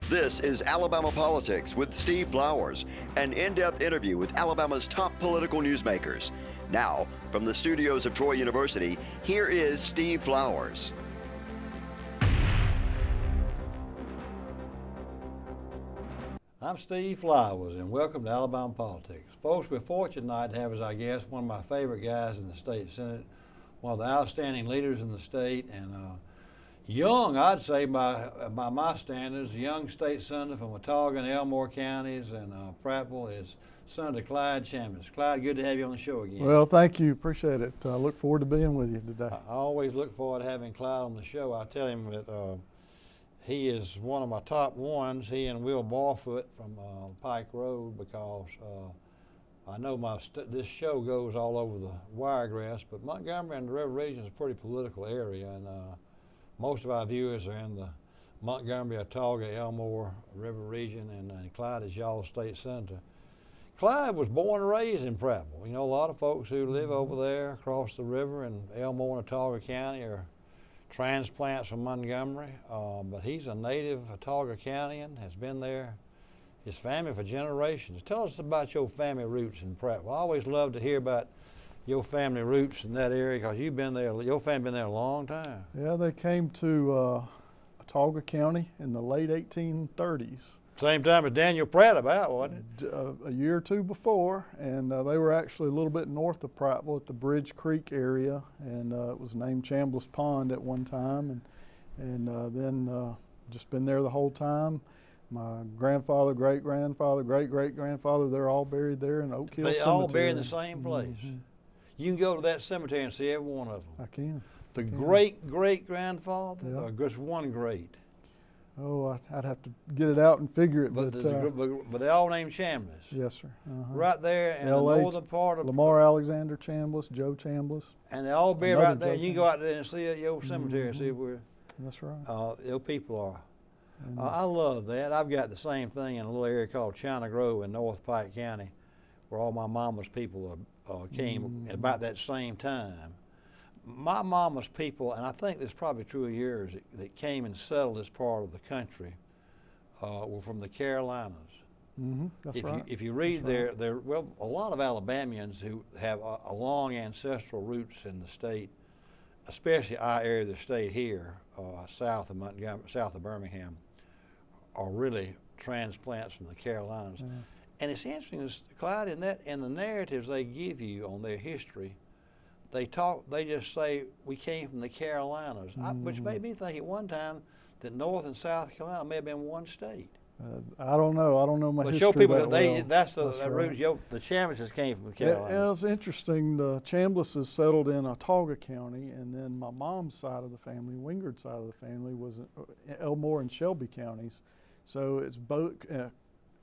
This is Alabama Politics with Steve Flowers, an in-depth interview with Alabama's top political newsmakers. Now, from the studios of Troy University, here is Steve Flowers. I'm Steve Flowers, and welcome to Alabama Politics. Folks, we're fortunate tonight to have as our guest one of my favorite guys in the state Senate, one of the outstanding leaders in the state, and young, I'd say, by my standards, a young state senator from Watauga and Elmore counties, and Prattville is Senator Clyde Chambliss. Clyde, good to have you on the show again. Well, thank you. Appreciate it. I look forward to being with you today. I always look forward to having Clyde on the show. I tell him that he is one of my top ones, he and Will Barfoot from Pike Road, because I know this show goes all over the wiregrass, but Montgomery and the River region is a pretty political area, and most of our viewers are in the Montgomery, Watauga, Elmore River region, and Clyde is y'all's state senator. Clyde was born and raised in Prattville. You know, a lot of folks who live over there across the river in Elmore and Watauga County are transplants from Montgomery, but he's a native Watauga Countyan, has been there, his family for generations. Tell us about your family roots in Prattville. I always love to hear about your family roots in that area, because you've been there, your family been there a long time. Yeah, they came to Watauga County in the late 1830s. Same time as Daniel Pratt about, wasn't it? A year or two before, and they were actually a little bit north of Prattville at the Bridge Creek area, and it was named Chambliss Pond at one time, and then just been there the whole time. My grandfather, great-grandfather, great-great-grandfather, they're all buried there in Oak Hill Cemetery. They all buried in the same place. Mm-hmm. You can go to that cemetery and see every one of them. I can. The great-great-grandfather, yep. Or just one great? Oh, I'd have to get it out and figure it. But they all named Chambliss. Yes, sir. Right there in the northern part of Lamar Alexander Chambliss, Joe Chambliss. And they all buried right there. You can go out there and see your cemetery and see where. That's right. Your people are. I love that. I've got the same thing in a little area called China Grove in North Pike County, where all my mama's people came at about that same time. My mama's people, and I think this is probably true of yours, that came and settled this part of the country were from the Carolinas. That's right. If you read well, a lot of Alabamians who have a long ancestral roots in the state, especially our area of the state here, south of Montgomery, south of Birmingham, are really transplants from the Carolinas. And it's interesting, Clyde, in the narratives they give you on their history, they just say we came from the Carolinas, which made me think at one time that North and South Carolina may have been one state. I don't know. I don't know my history. But show people that well. That's the root. The Chamblisses came from the Carolinas. It's interesting. The Chamblisses settled in Watauga County, and then my mom's side of the family, Wingard side of the family, was Elmore and Shelby counties. So it's both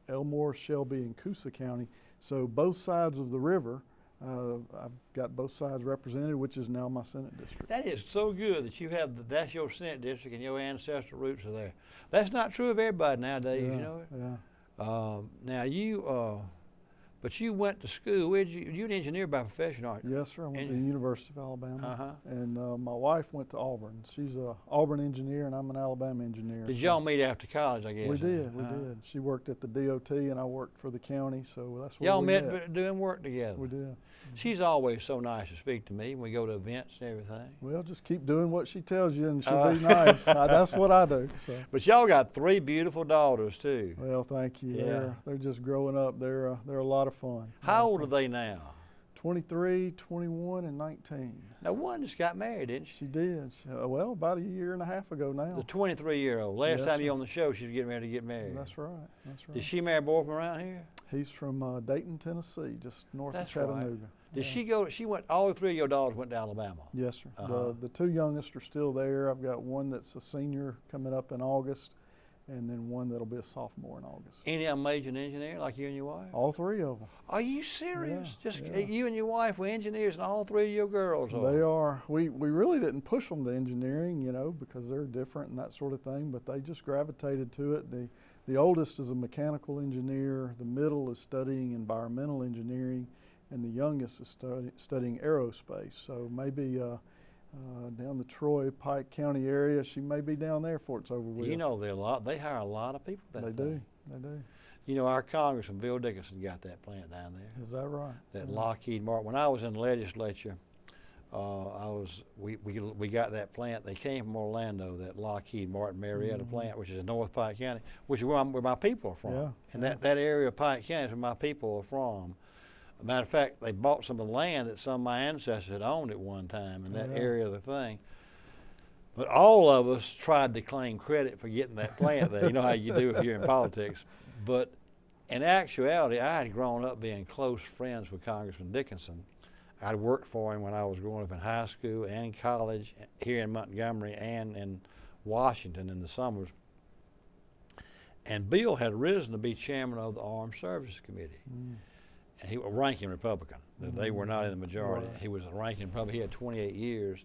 Elmore, Shelby, and Coosa County. So both sides of the river. I've got both sides represented, which is now my Senate district. That is so good that you have that's your Senate district and your ancestral roots are there. That's not true of everybody nowadays, you know it? Yeah. Now but you went to school. You're an engineer by profession, aren't you? Yes, sir. I went to the University of Alabama. And my wife went to Auburn. She's an Auburn engineer, and I'm an Alabama engineer. Did y'all meet after college, I guess? We did. She worked at the DOT, and I worked for the county, so that's where y'all met doing work together. We did. She's always so nice to speak to me when we go to events and everything. Well, just keep doing what she tells you, and she'll be nice. That's what I do. So. But y'all got 3 beautiful daughters too. Well, thank you. Yeah. They're just growing up. They're a lot of fun. How old are they now? 23, 21, and 19. Now, one just got married, didn't she? She did. Well, about a year and a half ago now. The 23-year-old. Last time you were on the show, she was getting ready to get married. That's right. That's right. Did she marry a boy from around here? He's from Dayton, Tennessee, just north of Chattanooga. Right. Did she go? All 3 of your daughters went to Alabama. Yes, sir. The 2 youngest are still there. I've got one that's a senior coming up in August, and then one that'll be a sophomore in August. Any of them major in engineer, like you and your wife? All 3 of them. Are you serious? You and your wife were engineers, and all 3 of your girls are? They are. We really didn't push them to engineering, you know, because they're different and that sort of thing, but they just gravitated to it. The oldest is a mechanical engineer, the middle is studying environmental engineering, and the youngest is studying aerospace. So maybe down the Troy, Pike County area. She may be down there before it's over with. You know, they hire a lot of people. They do. They do. You know, our Congressman Bill Dickinson got that plant down there. Is that right? That Lockheed Martin. When I was in the legislature, we got that plant. They came from Orlando, that Lockheed Martin Marietta plant, which is in North Pike County, which is where my people are from. Yeah. And that area of Pike County is where my people are from. Matter of fact, they bought some of the land that some of my ancestors had owned at one time in that area of the thing. But all of us tried to claim credit for getting that plant there. You know how you do if you're in politics. But in actuality, I had grown up being close friends with Congressman Dickinson. I'd worked for him when I was growing up in high school and in college here in Montgomery and in Washington in the summers. And Bill had risen to be chairman of the Armed Services Committee. And he was a ranking Republican. They were not in the majority. He was a ranking Republican. He had 28 years.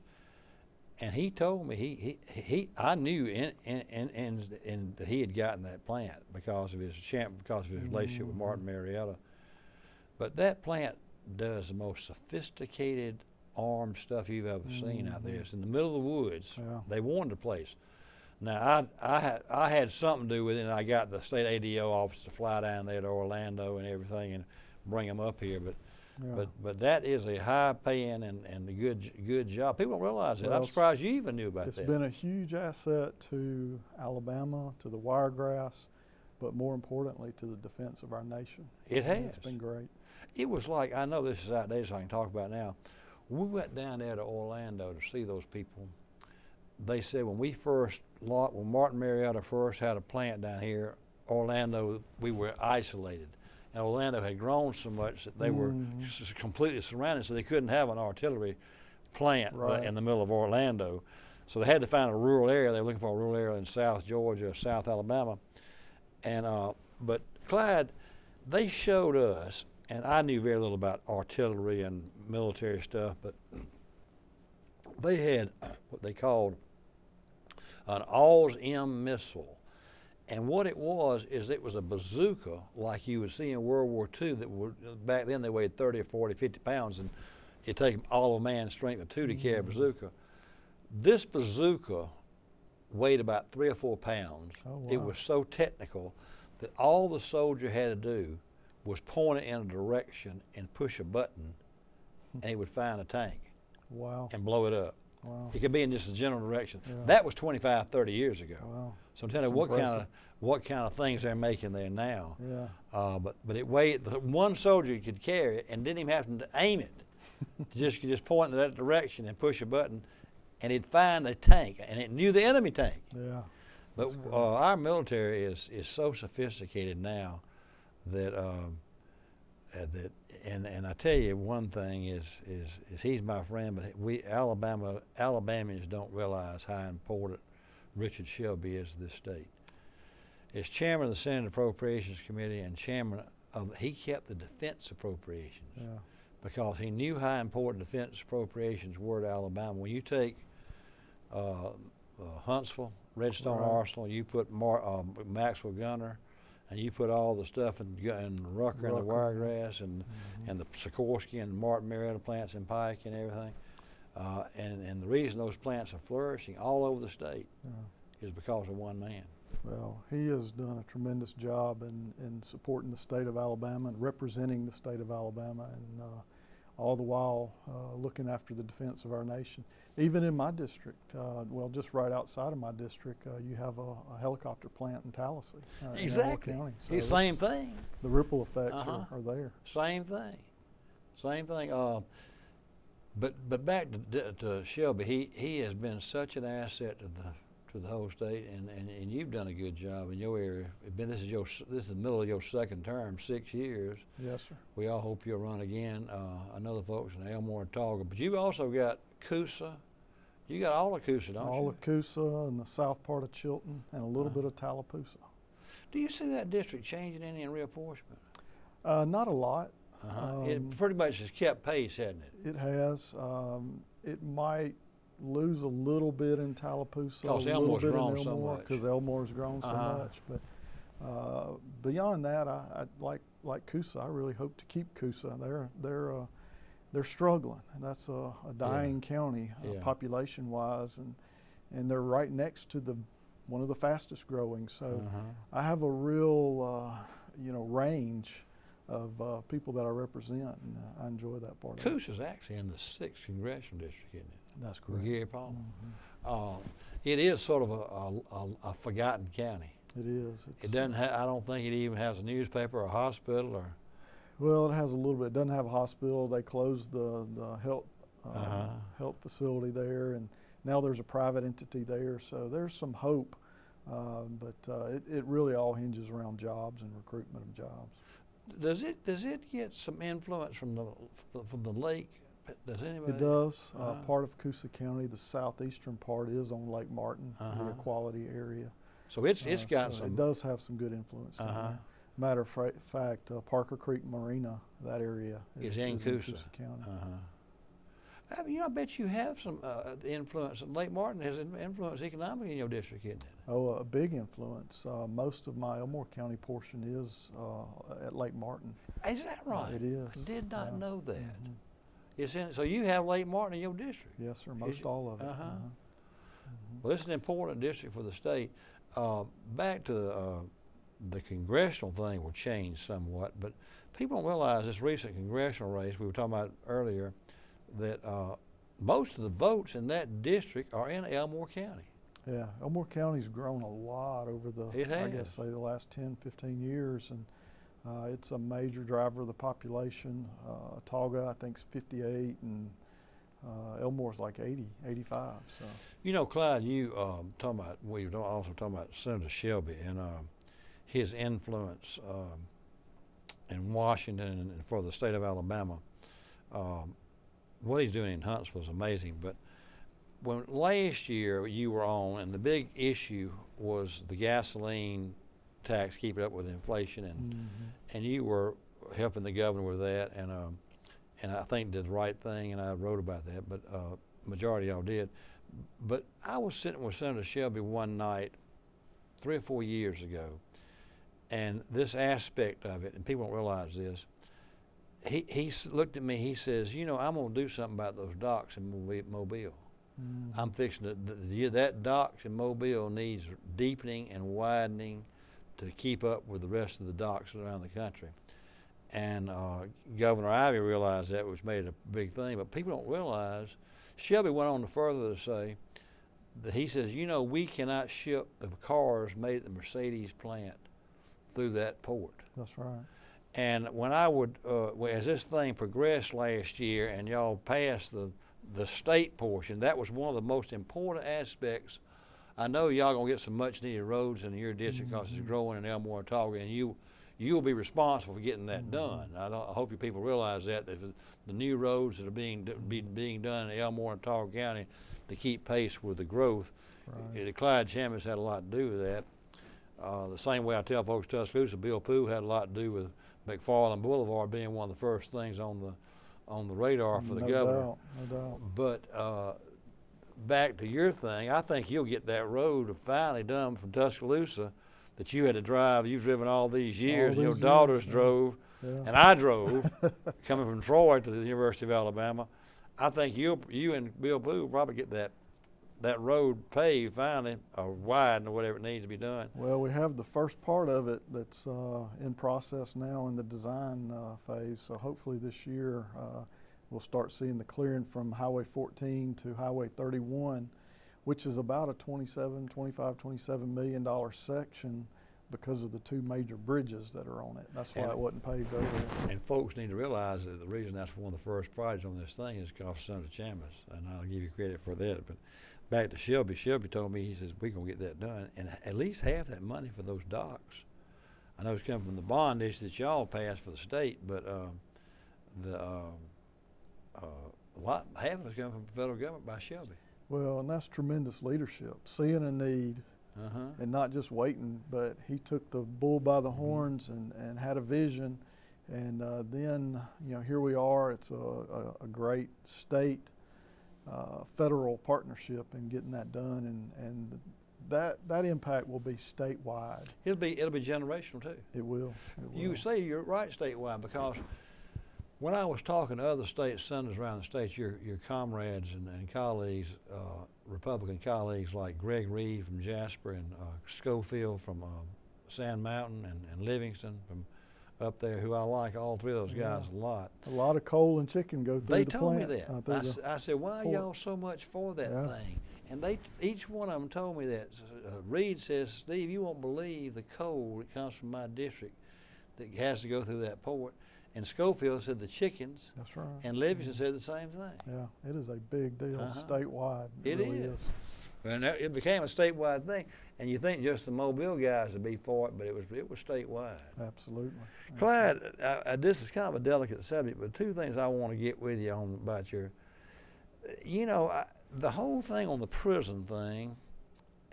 And he told me, I knew that he had gotten that plant because of his relationship with Martin Marietta. But that plant does the most sophisticated armed stuff you've ever seen out there. It's in the middle of the woods. Yeah. They wanted the place. Now, I had something to do with it, and I got the state ADO office to fly down there to Orlando and everything and bring them up here. But that is a high-paying and a good job. People don't realize that. I'm surprised you even knew about that. It's been a huge asset to Alabama, to the wiregrass, but more importantly, to the defense of our nation. It has. It's been great. It was like, I know this is outdated, so I can talk about it now. We went down there to Orlando to see those people. They said when Martin Marietta first had a plant down here, Orlando, we were isolated. And Orlando had grown so much that they were just completely surrounded, so they couldn't have an artillery plant in the middle of Orlando. So they had to find a rural area. They were looking for a rural area in South Georgia, South Alabama. And but Clyde, they showed us, and I knew very little about artillery and military stuff, but they had what they called an Alls-M missile. And what it was is it was a bazooka like you would see in World War II that would, back then they weighed 30 or 40, 50 pounds, and it'd take all of a man's strength of two to carry a bazooka. This bazooka weighed about 3 or 4 pounds. Oh, wow. It was so technical that all the soldier had to do was point it in a direction and push a button, and he would find a tank. Wow. And blow it up. Wow. It could be in just a general direction. Yeah. That was 25, 30 years ago. Wow. So I'm telling you what kind of things they're making there now. Yeah. But it weighed, one soldier could carry it and didn't even have to aim it. Could just point in that direction and push a button, and it'd find a tank, and it knew the enemy tank. Yeah. But our military is so sophisticated now that and I tell you one thing is he's my friend, but we Alabamians don't realize how important Richard Shelby is to this state. As chairman of the Senate Appropriations Committee and chairman he kept the defense appropriations. Yeah. Because he knew how important defense appropriations were to Alabama. When you take Huntsville, Redstone Arsenal, you put Maxwell Gunner, and you put all the stuff in Rucker and the Wiregrass and the Sikorsky and Martin Marietta plants in Pike and everything. And the reason those plants are flourishing all over the state is because of one man. Well, he has done a tremendous job in supporting the state of Alabama and representing the state of Alabama, and all the while looking after the defense of our nation. Even in my district, well, just right outside of my district, you have a helicopter plant in Tallahassee. Exactly. In County. So same thing. The ripple effects are there. Same thing. Same thing. But back to Shelby, he has been such an asset to the whole state, and you've done a good job in your area. This is the middle of your second term, 6 years. Yes, sir. We all hope you'll run again. I know the folks in Elmore and Tolga, but you've also got Coosa. You got all of Coosa, don't you? All of Coosa and the south part of Chilton and a little bit of Tallapoosa. Do you see that district changing any in reapportionment? Not a lot. It pretty much has kept pace, hasn't it? It has. It might lose a little bit in Tallapoosa, because Elmore's grown so much. Because Elmore's grown so much, but beyond that, I like Coosa. I really hope to keep Coosa. They're they're struggling, and that's a dying county Yeah. population-wise, and they're right next to one of the fastest growing. So I have a real range of people that I represent, and I enjoy that part of it. Coosa's actually in the 6th Congressional District, isn't it? That's correct. Gary Paul. It is sort of a forgotten county. It is. It doesn't. I don't think it even has a newspaper or a hospital or. Well, it has a little bit. It doesn't have a hospital. They closed the health facility there, and now there's a private entity there. So there's some hope, but it really all hinges around jobs and recruitment of jobs. Does it get some influence from the lake? Does anybody? It does. Part of Coosa County, the southeastern part, is on Lake Martin, the Equality area. So it's got so some. It does have some good influence. Down there. Matter of fact, Parker Creek Marina, that area is in Coosa County. I bet you have some influence. Lake Martin has influence economically in your district, isn't it? Oh, a big influence. Most of my Elmore County portion is at Lake Martin. Is that right? It is. I did not know that. It's in. So you have Lake Martin in your district? Yes, sir. Most all of it. Well, it's an important district for the state. Back to the congressional thing will change somewhat, but people don't realize this recent congressional race we were talking about earlier, that most of the votes in that district are in Elmore County. Yeah, Elmore County's grown a lot over I guess, say the last 10, 15 years, and it's a major driver of the population. Tauga, I think, is 58, and Elmore's like 80, 85. So. You know, Clyde, we were also talking about Senator Shelby and his influence in Washington and for the state of Alabama. What he's doing in Huntsville is amazing, but when last year you were on, and the big issue was the gasoline tax, keep it up with inflation, and you were helping the governor with that, and I think did the right thing, and I wrote about that, but majority of y'all did. But I was sitting with Senator Shelby one night 3 or 4 years ago, and this aspect of it, and people don't realize this, he looked at me, he says, I'm going to do something about those docks in Mobile. I'm fixing that docks in Mobile needs deepening and widening to keep up with the rest of the docks around the country. And Governor Ivey realized that, which made it a big thing, but people don't realize, Shelby went on to further to say that he says, we cannot ship the cars made at the Mercedes plant through that port. That's right. And when I would, as this thing progressed last year and y'all passed the state portion, that was one of the most important aspects. I know y'all gonna get some much needed roads in your district because it's growing in Elmore and Tauga, and you'll be responsible for getting that done. I hope you people realize that the new roads that are being done in Elmore and Tauga County to keep pace with the growth. Right. Clyde Chambliss had a lot to do with that. The same way I tell folks Tuscaloosa, Bill Pooh had a lot to do with McFarland Boulevard being one of the first things on the radar for the governor. No doubt. But back to your thing, I think you'll get that road finally done from Tuscaloosa that you had to drive. You've driven all these years. Your daughters drove, and I drove, coming from Troy to the University of Alabama. I think you and Bill Pooh will probably get that road paved finally, or widened, or whatever it needs to be done. Well, we have the first part of it that's in process now in the design phase. So hopefully this year we'll start seeing the clearing from Highway 14 to Highway 31, which is about a $25, $27 million section because of the 2 major bridges that are on it. That's why it wasn't paved over. And folks need to realize that the reason that's one of the first projects on this thing is because of Senator Chambliss, and I'll give you credit for that. But back to Shelby. Shelby told me, he says, we're going to get that done. And at least half that money for those docks. I know it's coming from the bond issue that y'all passed for the state, but half of it's coming from the federal government by Shelby. Well, and that's tremendous leadership, seeing a need and not just waiting, but he took the bull by the horns and had a vision. And then, here we are. It's a great state federal partnership in getting that done, and that impact will be statewide. It'll be generational too. It will. You say you're right, statewide, because When I was talking to other state senators around the state, your comrades and colleagues, Republican colleagues like Greg Reed from Jasper and Schofield from Sand Mountain and Livingston from up there, who I like all three of those guys a lot. A lot of coal and chicken go through They the told me plant. that. I said, why are y'all so much for that thing? And each one of them told me that. Reed says, Steve, you won't believe the coal that comes from my district that has to go through that port. And Schofield said the chickens. That's right. And Livingston said the same thing. Yeah, it is a big deal statewide. It really is. And it became a statewide thing. And you think just the Mobile guys would be for it, but it was statewide. Absolutely. Clyde, this is kind of a delicate subject, but two things I want to get with you on about your, the whole thing on the prison thing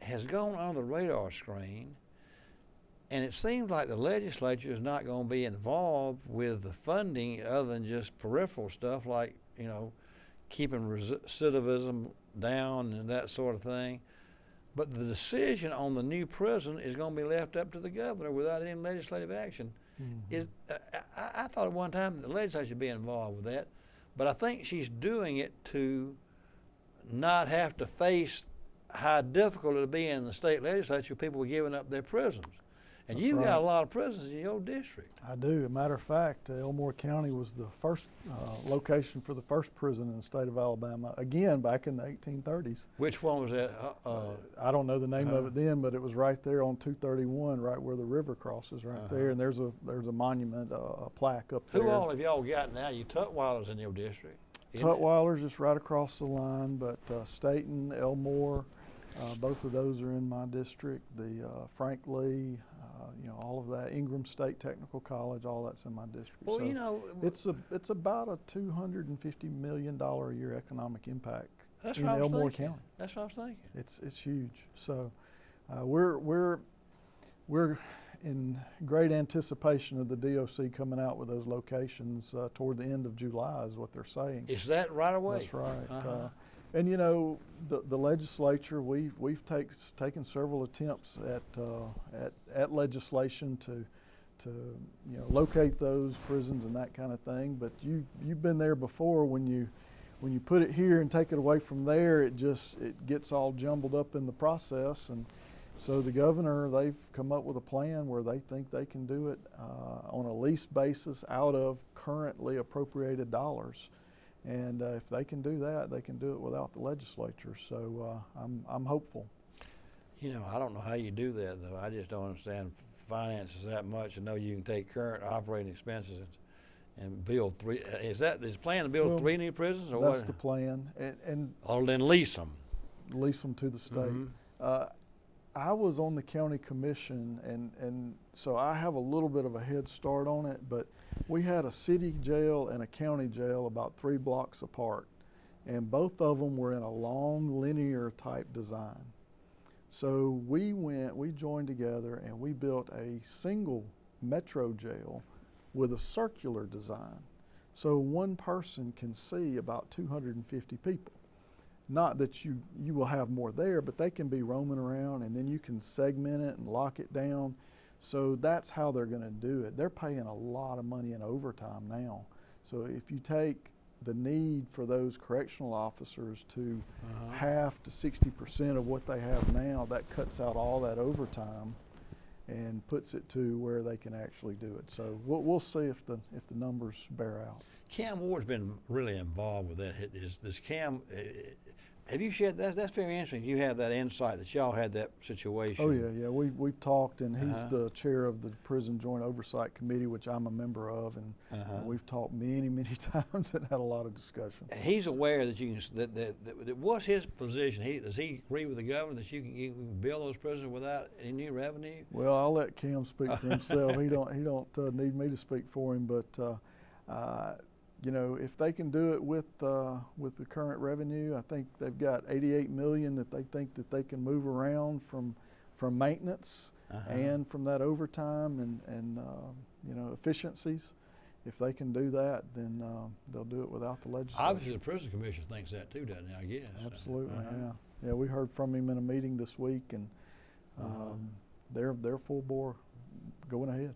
has gone under the radar screen, and it seems like the legislature is not going to be involved with the funding other than just peripheral stuff like, keeping recidivism down and that sort of thing. But the decision on the new prison is going to be left up to the governor without any legislative action. I thought at one time that the legislature should be involved with that, but I think she's doing it to not have to face how difficult it'll be in the state legislature, people were giving up their prisons. And you've got a lot of prisons in your district. I do. As a matter of fact, Elmore County was the first location for the first prison in the state of Alabama, again, back in the 1830s. Which one was that? I don't know the name of it then, but it was right there on 231, right where the river crosses right there. And there's a monument, a plaque up there. Who all have y'all got now? You Tutwiler's in your district. Tutwiler's just right across the line, but Staten, Elmore, both of those are in my district. The Frank Lee, all of that, Ingram State Technical College, all that's in my district. Well, so it's about a $250 million a year economic impact in Elmore Elmore County. That's what I was thinking. It's huge. So we're in great anticipation of the DOC coming out with those locations toward the end of July, is what they're saying. Is that right away? That's right. And the legislature, we've taken several attempts at legislation to locate those prisons and that kind of thing. But you've been there before. When you put it here and take it away from there, it gets all jumbled up in the process. And so the governor, they've come up with a plan where they think they can do it on a lease basis out of currently appropriated dollars. And if they can do that, they can do it without the legislature. So I'm hopeful. I don't know how you do that, though. I just don't understand finances that much. I know you can take current operating expenses and build three. Is the plan to build 3 new prisons, or that's what? the plan. And or then lease them. Lease them to the state. I was on the county commission, and so I have a little bit of a head start on it, but we had a city jail and a county jail about 3 blocks apart, and both of them were in a long linear type design. So we joined together and we built a single metro jail with a circular design. So one person can see about 250 people. Not that you will have more there, but they can be roaming around, and then you can segment it and lock it down. So that's how they're going to do it. They're paying a lot of money in overtime now. So if you take the need for those correctional officers to half to 60% of what they have now, that cuts out all that overtime and puts it to where they can actually do it. So we'll see if the numbers bear out. Cam Ward's been really involved with that. Does Cam? Have you shared that? That's very interesting. You have that insight that y'all had that situation. Oh yeah. We've talked, and he's the chair of the Prison Joint Oversight Committee, which I'm a member of, and we've talked many times and had a lot of discussion. He's aware that you can. That what's his position? Does he agree with the governor that you can build those prisons without any new revenue? Well, I'll let Cam speak for himself. He don't need me to speak for him, but. If they can do it with the current revenue, I think they've got $88 million that they think that they can move around from maintenance and from that overtime and efficiencies. If they can do that, then they'll do it without the legislature. Obviously, the Prison Commission thinks that too, doesn't it? I guess. Absolutely, yeah. We heard from him in a meeting this week, and they're full bore going ahead.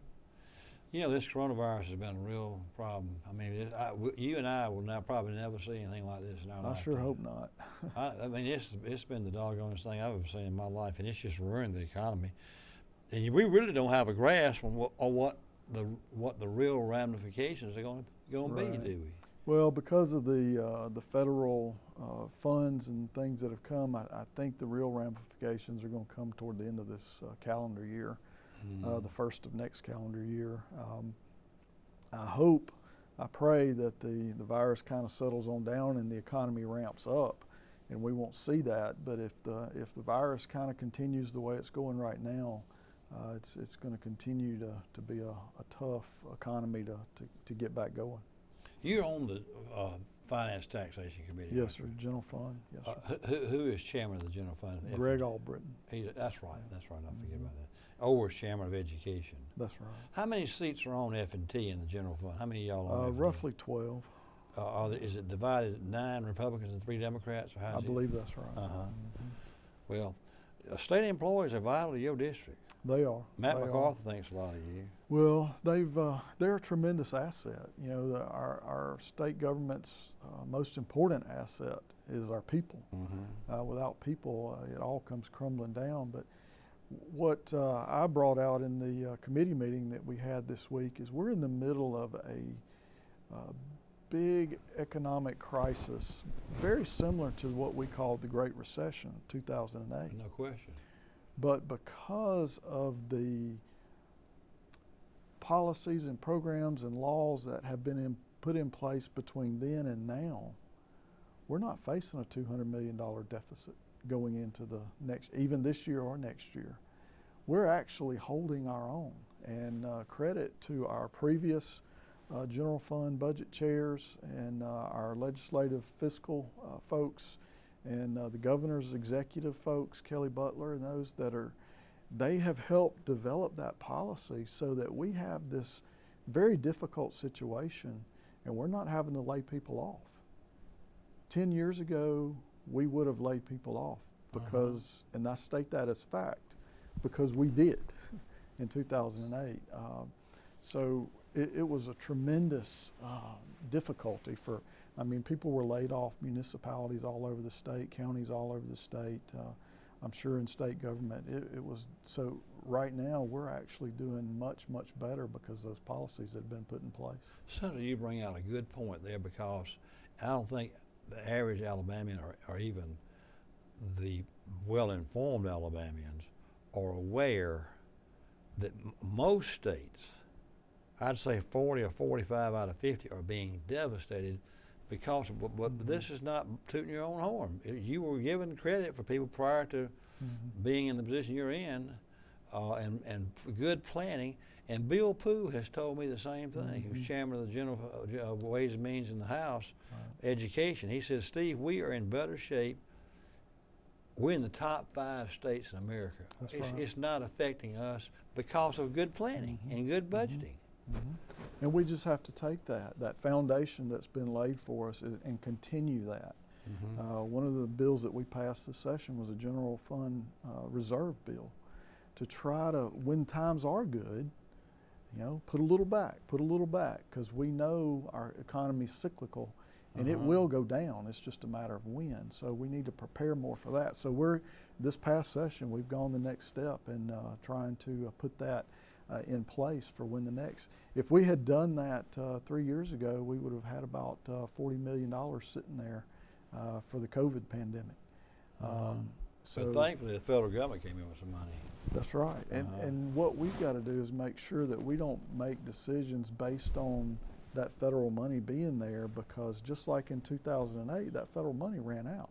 You know, this coronavirus has been a real problem. I mean, you and I will now probably never see anything like this in our life. I sure hope not. I mean, it's been the doggonest thing I've ever seen in my life, and it's just ruined the economy. And we really don't have a grasp on what the real ramifications are going to Right. be, do we? Well, because of the federal funds and things that have come, I think the real ramifications are going to come toward the end of this calendar year, the first of next calendar year. I pray that the virus kind of settles on down and the economy ramps up, and we won't see that. But if the virus kind of continues the way it's going right now, it's going to continue to be a tough economy to get back going. You're on the Finance Taxation Committee. Yes, sir. General Fund. Yes, sir. Who is chairman of the General Fund? Greg Albritton. That's right. I forget about that. Or chairman of Education. That's right. How many seats are on F&T in the General Fund? How many of y'all on F&T? Roughly 12. Is it divided 9 Republicans and 3 Democrats? Or I believe that's right. Well, state employees are vital to your district. They are. Matt MacArthur thinks a lot of you. Well, they're a tremendous asset. You know, our state government's most important asset is our people. Without people, it all comes crumbling down. But what I brought out in the committee meeting that we had this week is we're in the middle of a big economic crisis, very similar to what we called the Great Recession of 2008. No question. But because of the policies and programs and laws that have been put in place between then and now, we're not facing a $200 million deficit going into the even this year or next year. We're actually holding our own, and credit to our previous general fund budget chairs and our legislative fiscal folks and the governor's executive folks, Kelly Butler, and those they have helped develop that policy so that we have this very difficult situation and we're not having to lay people off. 10 years ago, we would have laid people off because, and I state that as fact, because we did in 2008. So it was a tremendous difficulty people were laid off, municipalities all over the state, counties all over the state, I'm sure in state government. It was, so right now we're actually doing much, much better because those policies have been put in place. Senator, you bring out a good point there, because I don't think the average Alabamian or even the well-informed Alabamians are aware that most states, I'd say 40 or 45 out of 50, are being devastated because but this is not tooting your own horn. You were given credit for people prior to being in the position you're in, and good planning. And Bill Pooh has told me the same thing. He was chairman of the General Ways and Means in the House, Education. He says, Steve, we are in better shape. We're in the top 5 states in America. It's not affecting us because of good planning and good budgeting. And we just have to take that foundation that's been laid for us and continue that. One of the bills that we passed this session was a general fund reserve bill to try to, when times are good, put a little back, because we know our economy's cyclical and it will go down. It's just a matter of when. So we need to prepare more for that. So this past session, we've gone the next step in trying to put that in place for when the next. If we had done that 3 years ago, we would have had about $40 million sitting there for the COVID pandemic. So thankfully the federal government came in with some money. That's right. And what we've got to do is make sure that we don't make decisions based on that federal money being there, because just like in 2008, that federal money ran out.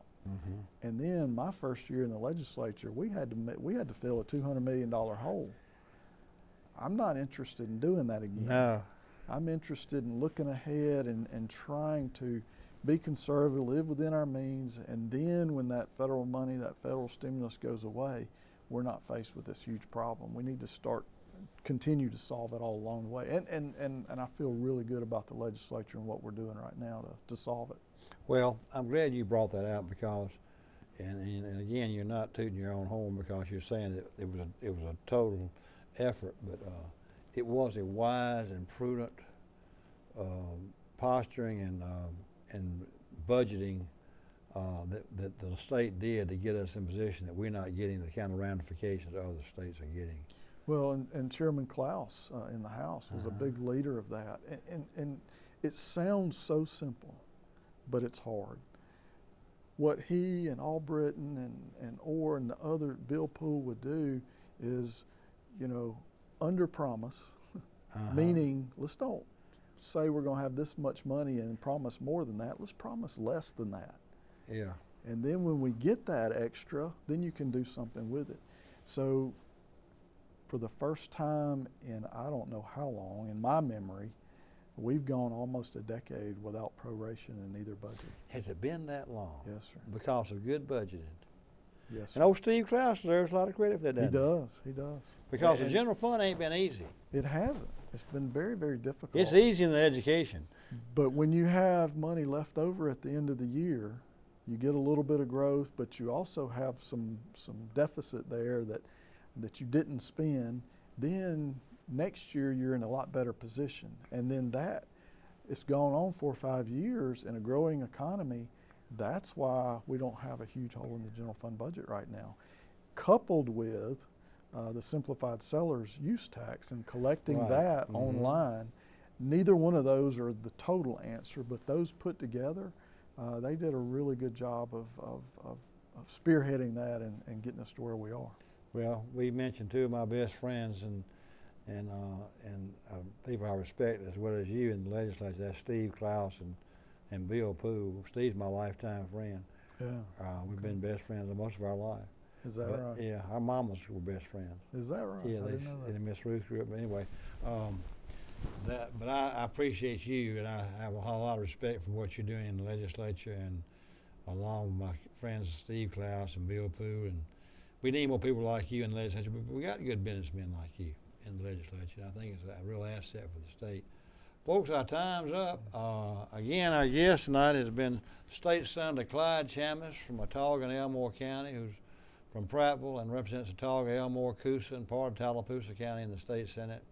And then my first year in the legislature, we had to fill a $200 million hole. I'm not interested in doing that again. No. I'm interested in looking ahead and trying to be conservative, live within our means, and then when that federal money, that federal stimulus goes away, we're not faced with this huge problem. We need to continue to solve it all along the way. And I feel really good about the legislature and what we're doing right now to solve it. Well, I'm glad you brought that out, because, and again, you're not tooting your own horn, because you're saying that it was a total effort, but it was a wise and prudent posturing and budgeting that the state did to get us in position that we're not getting the kind of ramifications that other states are getting. Well, and Chairman Klaus in the House was a big leader of that. And it sounds so simple, but it's hard. What he and Albritton and Orr and the other Bill Poole would do is, you know, under promise, meaning let's don't say we're going to have this much money and promise more than that. Let's promise less than that. Yeah. And then when we get that extra, then you can do something with it. So for the first time in I don't know how long, in my memory, we've gone almost a decade without proration in either budget. Has it been that long? Yes, sir. Because of good budgeting. Yes, sir. And old Steve Klaus deserves a lot of credit for that, He doesn't does, he does. Because And the general fund ain't been easy. it hasn't. It's been very, very difficult. It's easy in the education. But when you have money left over at the end of the year, you get a little bit of growth, but you also have some deficit there that you didn't spend. Then next year you're in a lot better position. And then it's gone on 4 or 5 years in a growing economy. That's why we don't have a huge hole in the general fund budget right now. Coupled with the simplified seller's use tax and collecting that online, neither one of those are the total answer, but those put together, they did a really good job of spearheading that and getting us to where we are. Well, we mentioned two of my best friends and people I respect as well as you in the legislature. That's Steve Klaus and Bill Poole. Steve's my lifetime friend. Yeah. We've been best friends most of our life. Is that right? Yeah, our mamas were best friends. Is that right? Yeah, I didn't know that. and Miss Ruth grew up. But anyway, but I appreciate you, and I have a whole lot of respect for what you're doing in the legislature, and along with my friends Steve Klaus and Bill Poole, and we need more people like you in the legislature. But we got good businessmen like you in the legislature. I think it's a real asset for the state. Folks, our time's up. Again, our guest tonight has been State Senator Clyde Chambliss from Watauga and Elmore County, who's from Prattville and represents Watauga, Elmore, Coosa, and part of Tallapoosa County in the state senate.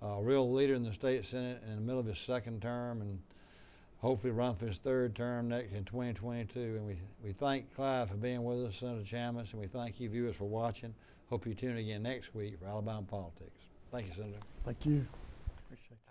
A real leader in the state senate in the middle of his second term, and hopefully run for his third term next in 2022. And we thank Clyde for being with us, Senator Chambliss, and we thank you viewers for watching. Hope you tune in again next week for Alabama Politics. Thank you, Senator. Thank you. Appreciate it.